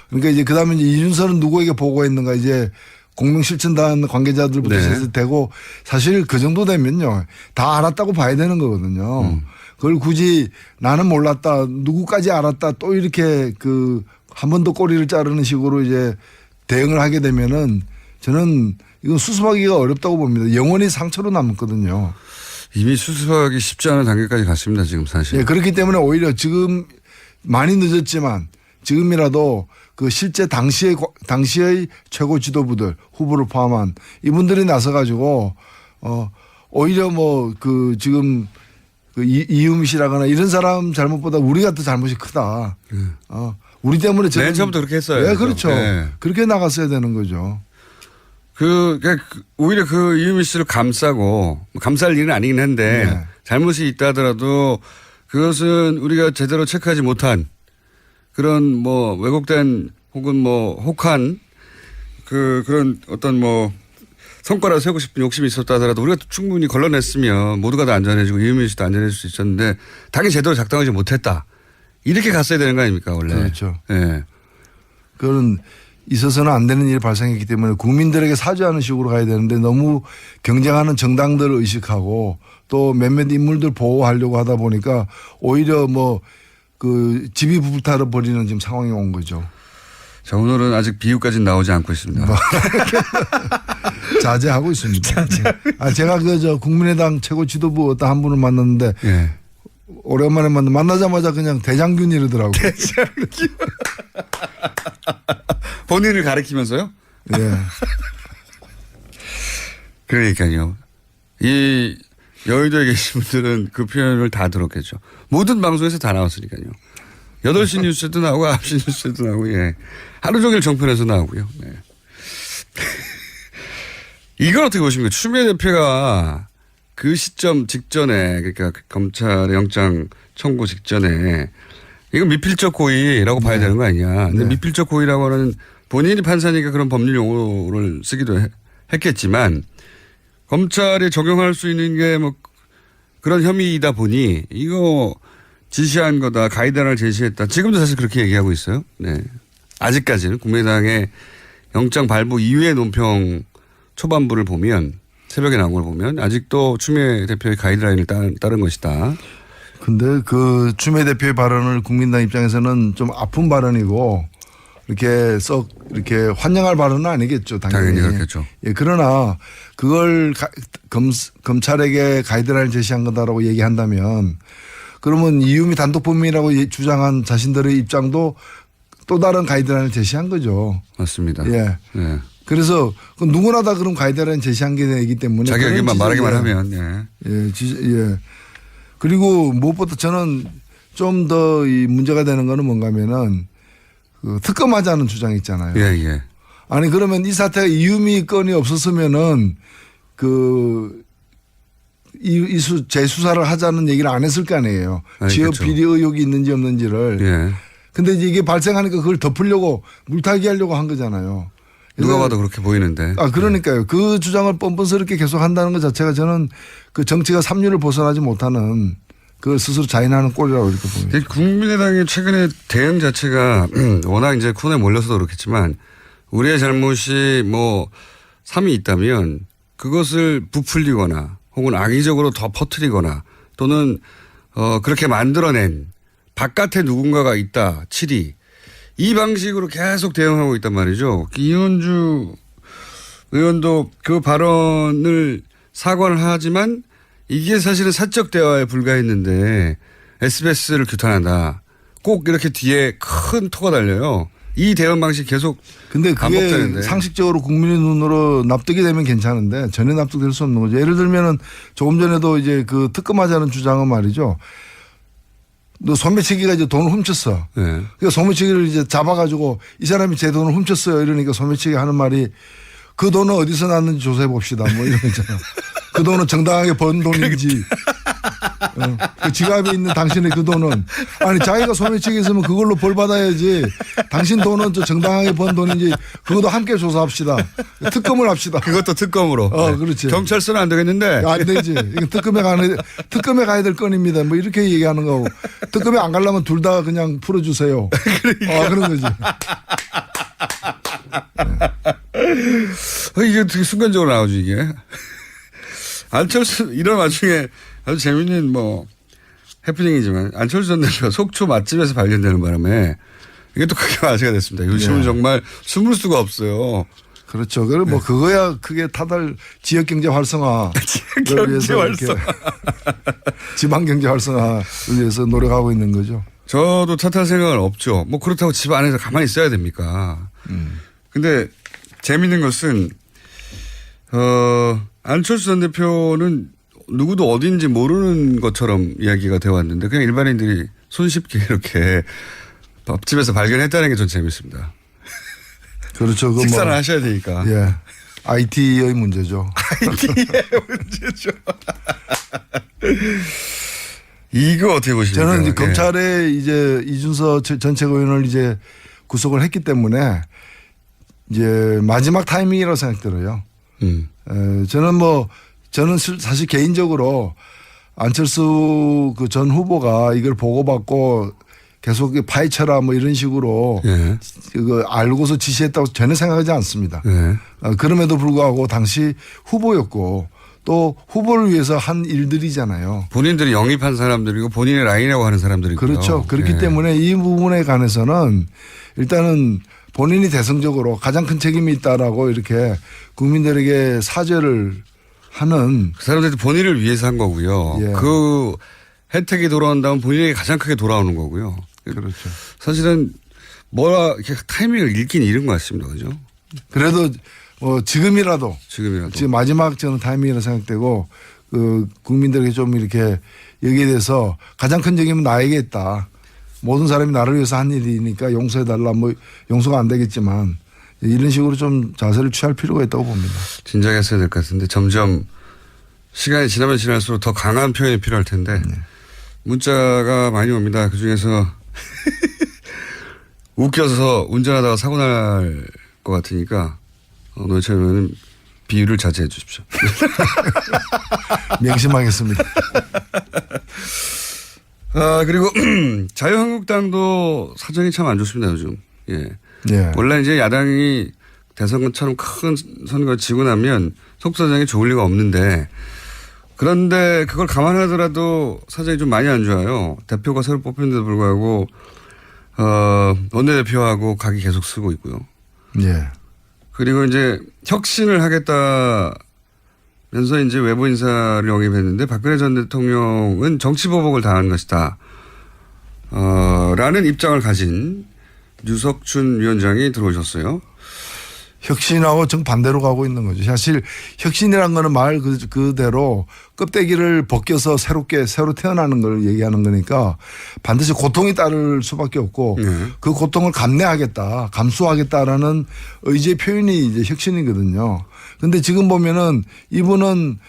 그러니까 이제 그다음에 이제 이준서는 누구에게 보고했는가 이제 공명실천단 관계자들부터 되고 사실 그 정도 되면요 다 알았다고 봐야 되는 거거든요. 그걸 굳이 나는 몰랐다 누구까지 알았다 또 이렇게 한 번 더 꼬리를 자르는 식으로 이제 대응을 하게 되면은 저는 이건 수습하기가 어렵다고 봅니다. 영원히 상처로 남거든요. 이미 수습하기 쉽지 않은 단계까지 갔습니다. 지금 사실. 예, 그렇기 때문에 오히려 지금 많이 늦었지만 지금이라도 그 실제 당시의 최고 지도부들 후보를 포함한 이분들이 나서 가지고 오히려 뭐 지금 이유미 씨라거나 이런 사람 잘못보다 우리가 더 잘못이 크다. 우리 때문에 맨 처음부터 그렇게 했어요. 네, 그렇죠. 네. 그렇게 나갔어야 되는 거죠. 오히려 이유미 씨를 감싸고 감쌀 일은 아니긴 한데 잘못이 있다 하더라도 그것은 우리가 제대로 체크하지 못한 그런 뭐 왜곡된 혹은 뭐 혹한 그런 어떤 뭐 성과를 세우고 싶은 욕심이 있었다 하더라도 우리가 충분히 걸러냈으면 모두가 다 안전해지고 이유미 씨도 안전해질 수 있었는데 당연히 제대로 작동하지 못했다. 이렇게 갔어야 되는 거 아닙니까 원래. 그렇죠. 네. 그건 있어서는 안 되는 일이 발생했기 때문에 국민들에게 사죄하는 식으로 가야 되는데 너무 경쟁하는 정당들을 의식하고 또 몇몇 인물들 보호하려고 하다 보니까 오히려 집이 불타를 벌이는 지금 상황이 온 거죠. 자, 오늘은 아직 비유까지는 나오지 않고 있습니다. 자제하고 있습니다. 제가 국민의당 최고 지도부 어떤 한 분을 만났는데 오랜만에 만나자마자 그냥 대장균 이러더라고요. 대장균. 본인을 가리키면서요? 네. 그러니까요. 이 여의도에 계신 분들은 그 표현을 다 들었겠죠. 모든 방송에서 다 나왔으니까요. 8시 뉴스에도 나오고 9시 뉴스에도 나오고 하루 종일 정편에서 나오고요. 네. 이걸 어떻게 보십니까? 추미애 대표가 그 시점 직전에 그러니까 검찰의 영장 청구 직전에 이건 미필적 고의라고 봐야 되는 거 아니냐. 근데 미필적 고의라고 하는 본인이 판사니까 그런 법률 용어를 쓰기도 했겠지만 검찰에 적용할 수 있는 게 뭐 그런 혐의이다 보니 이거 지시한 거다. 가이드라인을 제시했다. 지금도 사실 그렇게 얘기하고 있어요. 네. 아직까지는 국민의당의 영장 발부 이후의 논평 초반부를 보면 새벽에 나온 걸 보면 아직도 추미애 대표의 가이드라인을 따른 것이다. 근데 추미애 대표의 발언을 국민당 입장에서는 좀 아픈 발언이고 이렇게 환영할 발언은 아니겠죠. 당연히 그렇겠죠. 예, 그러나 그걸 검찰에게 가이드라인을 제시한 거다라고 얘기한다면 그러면 이유미 단독 범인이라고 주장한 자신들의 입장도 또 다른 가이드라인을 제시한 거죠. 맞습니다. 예. 네. 그래서 누구나 다 그런 가이드라인 제시한 게 되기 때문에 자기 의견만 말하기만 하면 예. 그리고 무엇보다 저는 좀 더 이 문제가 되는 거는 뭔가 하면은 특검하자는 주장이 있잖아요. 예. 아니 그러면 이 사태가 이유미 건이 없었으면은 재수사를 하자는 얘기를 안 했을 거 아니에요. 지역 그렇죠. 비리 의혹이 있는지 없는지를. 예. 근데 이게 발생하니까 그걸 덮으려고 물타기 하려고 한 거잖아요. 누가 봐도 그렇게 보이는데. 그러니까요. 그 주장을 뻔뻔스럽게 계속 한다는 것 자체가 저는 그 정치가 삼류를 벗어나지 못하는 그걸 스스로 자인하는 꼴이라고 이렇게 봅니다. 국민의당의 최근의 대응 자체가 워낙 이제 코너에 몰려서도 그렇겠지만 우리의 잘못이 뭐 3이 있다면 그것을 부풀리거나 혹은 악의적으로 더 퍼뜨리거나 또는 그렇게 만들어낸 바깥에 누군가가 있다. 7이. 이 방식으로 계속 대응하고 있단 말이죠. 이현주 의원도 그 발언을 사과를 하지만 이게 사실은 사적 대화에 불과했는데 SBS를 규탄한다. 꼭 이렇게 뒤에 큰 토가 달려요. 이 대응 방식 계속 근데 그게 반복되는데. 상식적으로 국민의 눈으로 납득이 되면 괜찮은데 전혀 납득될 수 없는 거죠. 예를 들면은 조금 전에도 이제 그 특검하자는 주장은 말이죠. 너 소매치기가 이제 돈을 훔쳤어. 네. 그러니까 소매치기를 이제 잡아가지고 이 사람이 제 돈을 훔쳤어요. 이러니까 소매치기 하는 말이 그 돈은 어디서 났는지 조사해 봅시다. 뭐 이런 거 있잖아. 그 돈은 정당하게 번 돈인지. 그 지갑에 있는 당신의 그 돈은. 아니 자기가 소매치기 했으면 그걸로 벌 받아야지. 당신 돈은 저 정당하게 번 돈인지 그것도 함께 조사합시다. 특검을 합시다. 그것도 특검으로. 그렇지. 경찰서는 안 되겠는데. 안 되지. 이건 특검에 가야 될 건입니다. 뭐 이렇게 얘기하는 거고. 특검에 안 가려면 둘 다 그냥 풀어주세요. 그러니까. 그런 거지. 이게 되게 순간적으로 나오죠, 이게. 안철수, 이런 와중에 아주 재밌는 뭐, 해프닝이지만, 안철수 전 대표가 속초 맛집에서 발견되는 바람에 이게 또 크게 화제가 됐습니다. 요즘은 정말 숨을 수가 없어요. 그렇죠. 그럼 뭐 그거야 크게 타달 지역 경제 활성화. 지역 경제 활성화. 지방 경제 활성화를 위해서 노력하고 있는 거죠. 저도 탓할 생각은 없죠. 뭐 그렇다고 집 안에서 가만히 있어야 됩니까? 근데 재밌는 것은, 안철수 전 대표는 누구도 어딘지 모르는 것처럼 이야기가 되어 왔는데 그냥 일반인들이 손쉽게 이렇게 밥집에서 발견했다는 게 전 재밌습니다. 그렇죠. 식사를 하셔야 되니까. 예. IT의 문제죠. IT의 문제죠. 이거 어떻게 보십니까? 저는 이제 검찰에 이제 이준서 전 최고위원을 이제 구속을 했기 때문에 이제 마지막 타이밍이라고 생각들어요. 저는 사실 개인적으로 안철수 그 전 후보가 이걸 보고받고 계속 파헤쳐라 뭐 이런 식으로 그거 알고서 지시했다고 전혀 생각하지 않습니다. 그럼에도 불구하고 당시 후보였고 또 후보를 위해서 한 일들이잖아요. 본인들이 영입한 사람들이고 본인의 라인이라고 하는 사람들이고요. 그렇죠. 그렇기 때문에 이 부분에 관해서는 일단은 본인이 대승적으로 가장 큰 책임이 있다라고 이렇게 국민들에게 사죄를 하는. 그 사람들이 본인을 위해서 한 거고요. 그 혜택이 돌아온다면 본인에게 가장 크게 돌아오는 거고요. 그렇죠. 사실은 이렇게 타이밍을 잃긴 잃은 것 같습니다. 그죠? 그래도 지금이라도 지금 마지막 저는 타이밍이라고 생각되고 그 국민들에게 좀 이렇게 여기에 대해서 가장 큰 책임은 나에게 있다. 모든 사람이 나를 위해서 한 일이니까 용서해달라. 뭐 용서가 안 되겠지만 이런 식으로 좀 자세를 취할 필요가 있다고 봅니다. 진작에 했어야 될 것 같은데 점점 시간이 지나면 지날수록 더 강한 표현이 필요할 텐데 문자가 많이 옵니다. 그중에서 웃겨서 운전하다가 사고 날 것 같으니까 노회찬 의원은 비유를 자제해 주십시오. 명심하겠습니다. 그리고 자유한국당도 사정이 참 안 좋습니다. 요즘. 원래 이제 야당이 대선처럼 큰 선거 지고 나면 속사정이 좋을 리가 없는데 그런데 그걸 감안하더라도 사정이 좀 많이 안 좋아요. 대표가 새로 뽑힌데도 불구하고 원내대표하고 각이 계속 쓰고 있고요. 그리고 이제 혁신을 하겠다면서 이제 외부 인사를 영입했는데 박근혜 전 대통령은 정치보복을 당한 것이다. 라는 입장을 가진 유석춘 위원장이 들어오셨어요. 혁신하고 정반대로 가고 있는 거죠. 사실 혁신이라는 거는 말 그대로 껍데기를 벗겨서 새로 태어나는 걸 얘기하는 거니까 반드시 고통이 따를 수밖에 없고 그 고통을 감내하겠다, 감수하겠다라는 의지의 표현이 이제 혁신이거든요. 근데 지금 보면은 이분은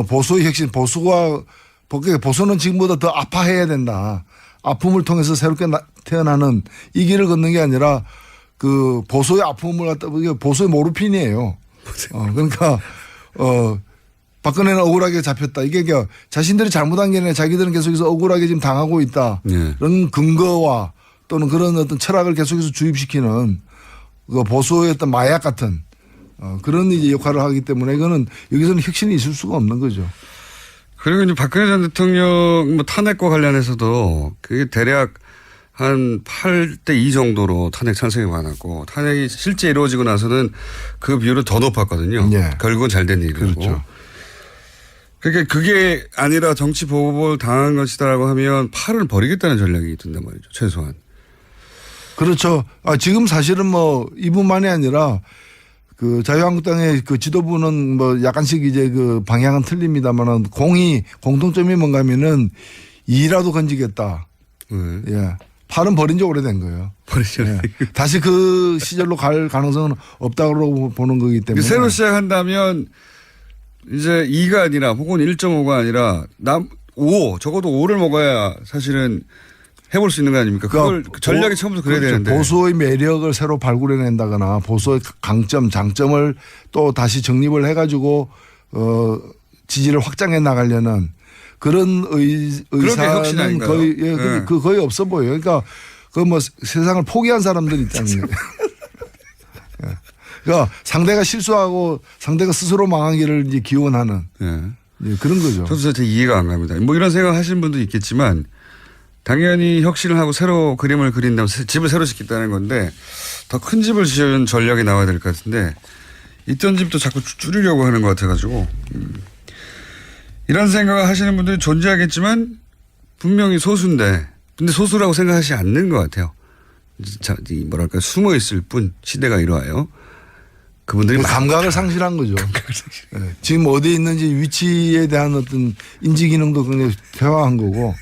보수의 혁신, 보수는 지금보다 더 아파해야 된다. 아픔을 통해서 새롭게 태어나는 이 길을 걷는 게 아니라 그 보수의 아픔을 갖다 보수의 모르핀이에요. 그러니까 박근혜는 억울하게 잡혔다. 이게 자신들이 잘못한 게 아니라 자기들은 계속해서 억울하게 지금 당하고 있다. 네. 그런 근거와 또는 그런 어떤 철학을 계속해서 주입시키는 그 보수의 어떤 마약 같은 그런 이제 역할을 하기 때문에 이거는 여기서는 혁신이 있을 수가 없는 거죠. 그리고 이제 박근혜 전 대통령 뭐 탄핵과 관련해서도 그게 대략 한 8대2 정도로 탄핵 찬성이 많았고 탄핵이 실제 이루어지고 나서는 그 비율은 더 높았거든요. 네. 결국은 잘된 일이고. 그렇죠. 그러니까 그게 아니라 정치 보복을 당한 것이다라고 하면 팔을 버리겠다는 전략이 든단 말이죠. 최소한. 그렇죠. 지금 사실은 뭐 이분만이 아니라 그 자유한국당의 그 지도부는 뭐 약간씩 이제 그 방향은 틀립니다만은 공통점이 뭔가 하면은 이라도 건지겠다. 예. 팔은 버린 지 오래된 거예요. 버리죠. 예. 다시 그 시절로 갈 가능성은 없다고 보는 거기 때문에. 새로 시작한다면 이제 2가 아니라 혹은 1.5가 아니라 5 적어도 5를 먹어야 사실은 해볼 수 있는 거 아닙니까? 그걸 전략이 처음부터 그래야 그렇죠. 되는데. 보수의 매력을 새로 발굴해낸다거나 보수의 강점, 장점을 또 다시 정립을 해가지고 지지를 확장해 나가려는 그런 의사는 거의 거의 없어 보여요. 그러니까 그 뭐 세상을 포기한 사람들이 있다는 거예요. 그러니까 상대가 실수하고 상대가 스스로 망하기를 이제 기원하는 그런 거죠. 저도 진짜 이해가 안 갑니다. 뭐 이런 생각 하시는 분도 있겠지만 당연히 혁신을 하고 새로 그림을 그린다면 집을 새로 짓겠다는 건데 더 큰 집을 지은 전략이 나와야 될 것 같은데 있던 집도 자꾸 줄이려고 하는 것 같아가지고 이런 생각을 하시는 분들이 존재하겠지만 분명히 소수인데 근데 소수라고 생각하지 않는 것 같아요. 뭐랄까 숨어 있을 뿐 시대가 이러하여 그분들이 감각을 상실한 거죠. 네. 지금 어디에 있는지 위치에 대한 어떤 인지 기능도 굉장히 퇴화한 거고.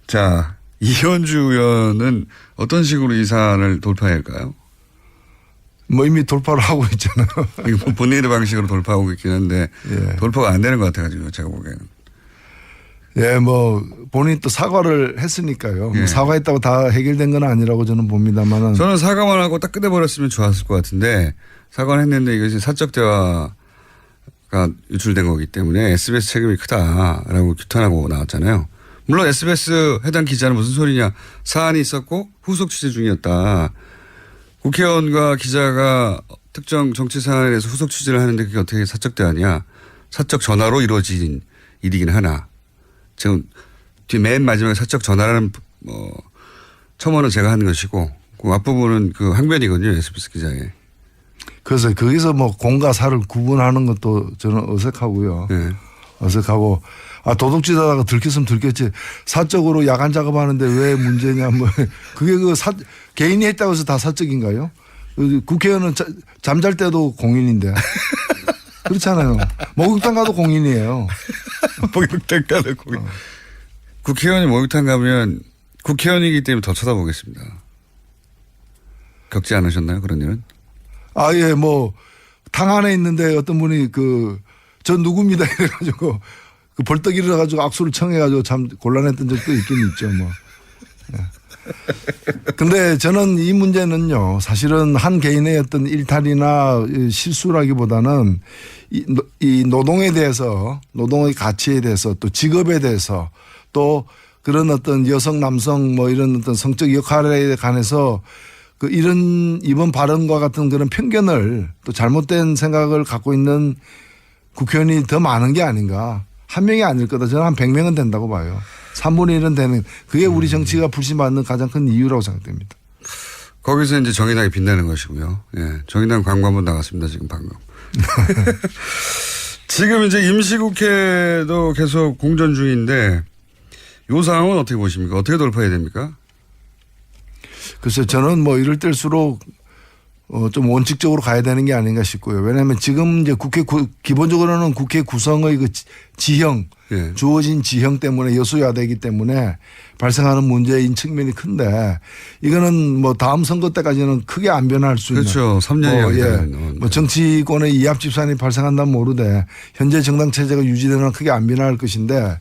자, 이현주 의원은 어떤 식으로 이 사안을 돌파해야 할까요? 뭐 이미 돌파를 하고 있잖아요. 이거 본인의 방식으로 돌파하고 있긴 한데 돌파가 안 되는 것 같아가지고 제가 보기에는. 예, 뭐 본인이 또 사과를 했으니까요. 뭐 사과했다고 다 해결된 건 아니라고 저는 봅니다만은. 저는 사과만 하고 딱 끝내버렸으면 좋았을 것 같은데 사과를 했는데 이것이 사적 대화가 유출된 거기 때문에 SBS 책임이 크다라고 규탄하고 나왔잖아요. 물론 SBS 해당 기자는 무슨 소리냐. 사안이 있었고 후속 취재 중이었다. 국회의원과 기자가 특정 정치 사안에 대해서 후속 취재를 하는데 그게 어떻게 사적 대화냐. 사적 전화로 이루어진 일이긴 하나. 지금 맨 마지막에 사적 전화라는 첨언은 제가 하는 것이고 그 앞부분은 그 항변이거든요. SBS 기자의. 그래서 거기서 뭐 공과 사를 구분하는 것도 저는 어색하고요. 네. 어색하고 도둑질하다가 들켰으면 들켰지 사적으로 야간 작업하는데 왜 문제냐 뭐 그게 개인이 했다고 해서 다 사적인가요? 국회의원은 잠잘 때도 공인인데 그렇잖아요. 목욕탕 가도 공인이에요. 목욕탕 가도 공인. 국회의원이 목욕탕 가면 국회의원이기 때문에 더 쳐다보겠습니다. 겪지 않으셨나요 그런 일은? 예, 뭐 탕 안에 있는데 어떤 분이 전 누굽니다 이래가지고 벌떡 일어나가지고 악수를 청해가지고 참 곤란했던 적도 있긴 있죠 뭐. 근데 저는 이 문제는요 사실은 한 개인의 어떤 일탈이나 실수라기보다는 이 노동에 대해서 노동의 가치에 대해서 또 직업에 대해서 또 그런 어떤 여성 남성 뭐 이런 어떤 성적 역할에 관해서 이번 발언과 같은 그런 편견을 또 잘못된 생각을 갖고 있는 국회의원이 더 많은 게 아닌가. 한 명이 아닐 거다. 저는 한 100명은 된다고 봐요. 3분의 1은 되는 그게 우리 정치가 불신받는 가장 큰 이유라고 생각됩니다. 거기서 이제 정의당이 빛나는 것이고요. 예. 정의당 광고 한번 나갔습니다. 지금 방금. 지금 이제 임시국회도 계속 공전 중인데 이 상황은 어떻게 보십니까? 어떻게 돌파해야 됩니까? 글쎄 저는 뭐 이럴 때일수록 좀 원칙적으로 가야 되는 게 아닌가 싶고요. 왜냐하면 지금 이제 기본적으로는 국회 구성의 그 지형, 예. 주어진 지형 때문에 여수야대이기 때문에 발생하는 문제인 측면이 큰데 이거는 뭐 다음 선거 때까지는 크게 안 변할 수 있는. 그렇죠. 3년이 예. 뭐 정치권의 이합 집산이 발생한다면 모르되 현재 정당 체제가 유지되는 크게 안 변할 것인데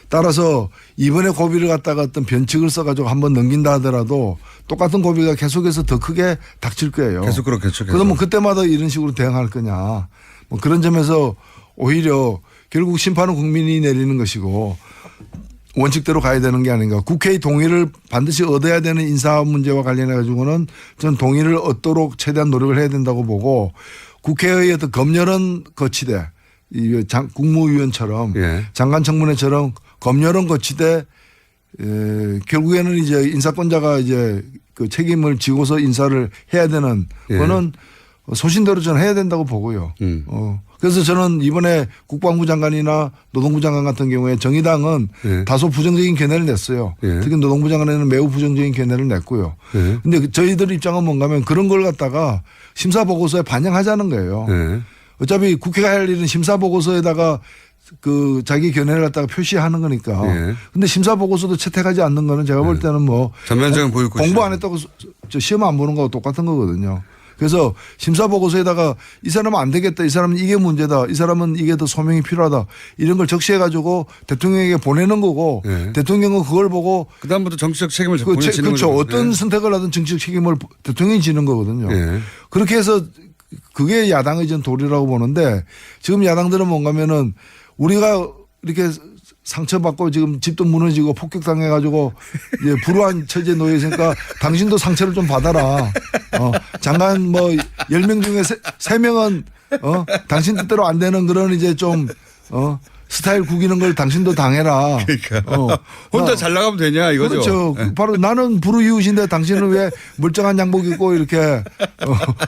따라서 이번에 고비를 갖다가 어떤 변칙을 써가지고 한번 넘긴다 하더라도 똑같은 고비가 계속해서 더 크게 닥칠 거예요. 계속 그렇겠죠. 그러면 그때마다 이런 식으로 대응할 거냐. 뭐 그런 점에서 오히려 결국 심판은 국민이 내리는 것이고 원칙대로 가야 되는 게 아닌가. 국회의 동의를 반드시 얻어야 되는 인사 문제와 관련해 가지고는 전 동의를 얻도록 최대한 노력을 해야 된다고 보고 국회의 어떤 검열은 거치되 국무위원처럼 예. 장관 청문회처럼 검열은 거치되 결국에는 이제 인사권자가 이제 그 책임을 지고서 인사를 해야 되는 거는 소신대로 저는 해야 된다고 보고요. 그래서 저는 이번에 국방부 장관이나 노동부 장관 같은 경우에 정의당은 다소 부정적인 견해를 냈어요. 특히 노동부 장관에는 매우 부정적인 견해를 냈고요. 근데 저희들 입장은 뭔가 하면 그런 걸 갖다가 심사보고서에 반영하자는 거예요. 어차피 국회가 할 일은 심사보고서에다가 그 자기 견해를 갖다가 표시하는 거니까. 근데 심사보고서도 채택하지 않는 거는 제가 볼 때는 뭐 전면적인 보일 것이죠. 공부 안 했다고 시험 안 보는 거하고 똑같은 거거든요. 그래서 심사보고서에다가 이 사람은 안 되겠다. 이 사람은 이게 문제다. 이 사람은 이게 더 소명이 필요하다. 이런 걸 적시해가지고 대통령에게 보내는 거고 대통령은 그걸 보고 그다음부터 정치적 책임을 보내지는 그렇죠. 거죠. 어떤 선택을 하든 정치적 책임을 대통령이 지는 거거든요. 그렇게 해서 그게 야당의 전 도리라고 보는데 지금 야당들은 뭔가면은 우리가 이렇게 상처받고 지금 집도 무너지고 폭격당해가지고 이제 불우한 처지에 놓여 있으니까 당신도 상처를 좀 받아라. 장관 뭐 10명 중에 3명은 당신 뜻대로 안 되는 그런 이제 좀 스타일 구기는 걸 당신도 당해라. 그러니까 혼자 잘 나가면 되냐 이거죠. 그렇죠. 바로 나는 불우이웃인데 당신은 왜 멀쩡한 양복 입고 이렇게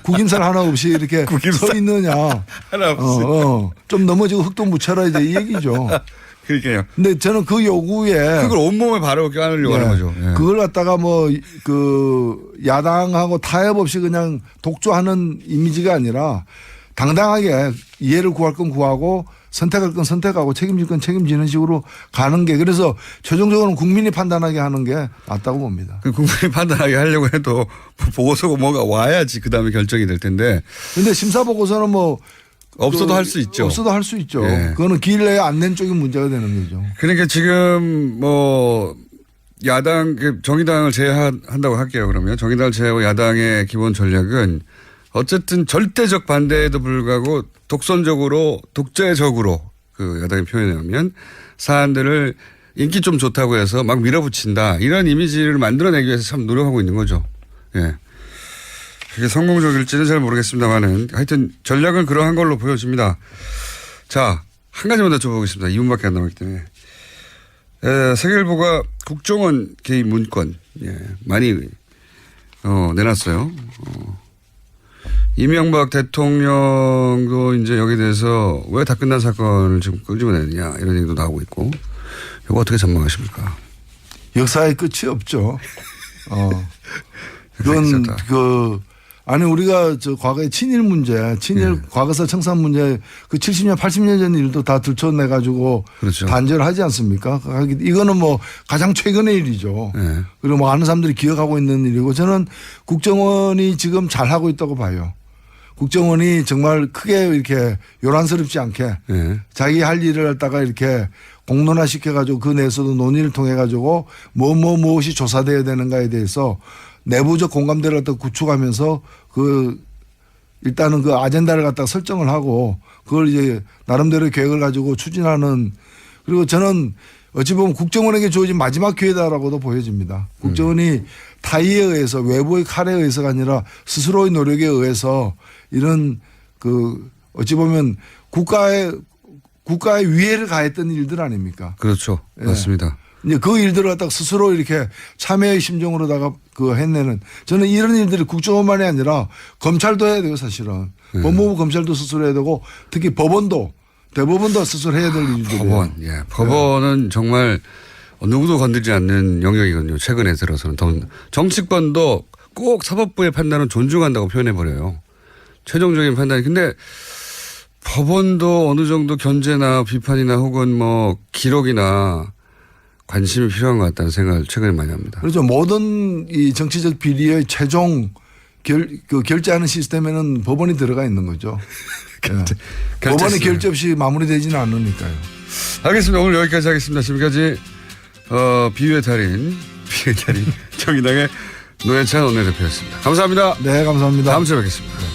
구김살 하나 없이 이렇게 서 있느냐. 하나 없이. 좀 넘어지고 흙도 묻혀라 이제 이 얘기죠. 그러니까요. 근데 저는 그 요구에 그걸 온몸에 바로 까느려고 하는 거죠. 그걸 갖다가 뭐 그 야당하고 타협 없이 그냥 독주하는 이미지가 아니라 당당하게 이해를 구할 건 구하고 선택할 건 선택하고 책임질 건 책임지는 식으로 가는 게 그래서 최종적으로는 국민이 판단하게 하는 게 낫다고 봅니다. 국민이 판단하게 하려고 해도 보고서가 뭐가 와야지 그다음에 결정이 될 텐데. 그런데 심사보고서는 뭐 없어도 할 수 있죠. 없어도 할 수 있죠. 그거는 기일 내에 안 낸 쪽이 문제가 되는 거죠. 그러니까 지금 뭐 야당 정의당을 제외한다고 할게요. 그러면 정의당을 제외하고 야당의 기본 전략은 어쨌든 절대적 반대에도 불구하고 독재적으로 그 야당이 표현해 오면 사안들을 인기 좀 좋다고 해서 막 밀어붙인다. 이런 이미지를 만들어내기 위해서 참 노력하고 있는 거죠. 그게 성공적일지는 잘 모르겠습니다만은 하여튼 전략은 그러한 걸로 보여집니다. 자, 한 가지만 더 여쭤보겠습니다. 2분밖에 안 남았기 때문에. 세계일보가 국정원 개입 문건 많이 내놨어요. 이명박 대통령도 이제 여기에 대해서 왜 다 끝난 사건을 지금 끄집어내느냐 이런 얘기도 나오고 있고 이거 어떻게 전망하십니까? 역사의 끝이 없죠. 그건 아니 우리가 저 과거의 친일 문제, 과거사 청산 문제 그 70년 80년 전 일도 다 들춰내 가지고 그렇죠. 단죄를 하지 않습니까? 이거는 뭐 가장 최근의 일이죠. 그리고 뭐 많은 사람들이 기억하고 있는 일이고 저는 국정원이 지금 잘하고 있다고 봐요. 국정원이 정말 크게 이렇게 요란스럽지 않게 자기 할 일을 갖다가 이렇게 공론화 시켜가지고 그 내에서도 논의를 통해가지고 무엇이 조사돼야 되는가에 대해서 내부적 공감대를 갖다 구축하면서 일단은 그 아젠다를 갖다가 설정을 하고 그걸 이제 나름대로 계획을 가지고 추진하는 그리고 저는 어찌 보면 국정원에게 주어진 마지막 기회다라고도 보여집니다. 국정원이 타의에 의해서 외부의 칼에 의해서가 아니라 스스로의 노력에 의해서 이런 어찌 보면 국가의 위해를 가했던 일들 아닙니까? 그렇죠. 맞습니다. 이제 그 일들을 갖다가 스스로 이렇게 참여의 심정으로다가 해내는 저는 이런 일들이 국정원만이 아니라 검찰도 해야 돼요 사실은. 법무부 검찰도 스스로 해야 되고 특히 대법원도 스스로 해야 될 일들이에요. 법원은 정말 누구도 건들지 않는 영역이거든요. 최근에 들어서는 정치권도 꼭 사법부의 판단은 존중한다고 표현해버려요. 최종적인 판단이. 근데 법원도 어느 정도 견제나 비판이나 혹은 뭐 기록이나 관심이 필요한 것 같다는 생각을 최근에 많이 합니다. 그렇죠. 모든 이 정치적 비리의 최종 결제하는 시스템에는 법원이 들어가 있는 거죠. 법원의 결제 없이 마무리되지는 않으니까요. 알겠습니다. 오늘 여기까지 하겠습니다. 지금까지 비유의 달인 정의당의 노회찬 원내대표였습니다. 감사합니다. 네, 감사합니다. 다음 주에 뵙겠습니다.